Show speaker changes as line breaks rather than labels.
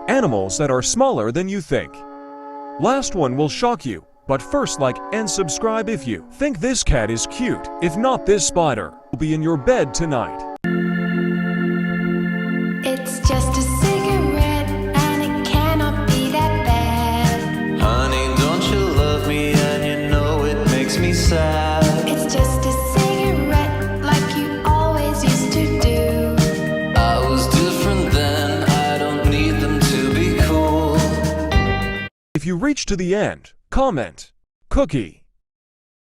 Animals that are smaller than you think. Last one will shock you, but first like and subscribe if you think this cat is cute. If not, this spider will be in your bed tonight.
It's just a cigarette and it cannot be that bad.
Honey, don't you love me and you know it makes me sad.
It's just a cigarette like you always used to do.
I was different then, I don't need them to be cool.
If you reach to the end, comment cookie.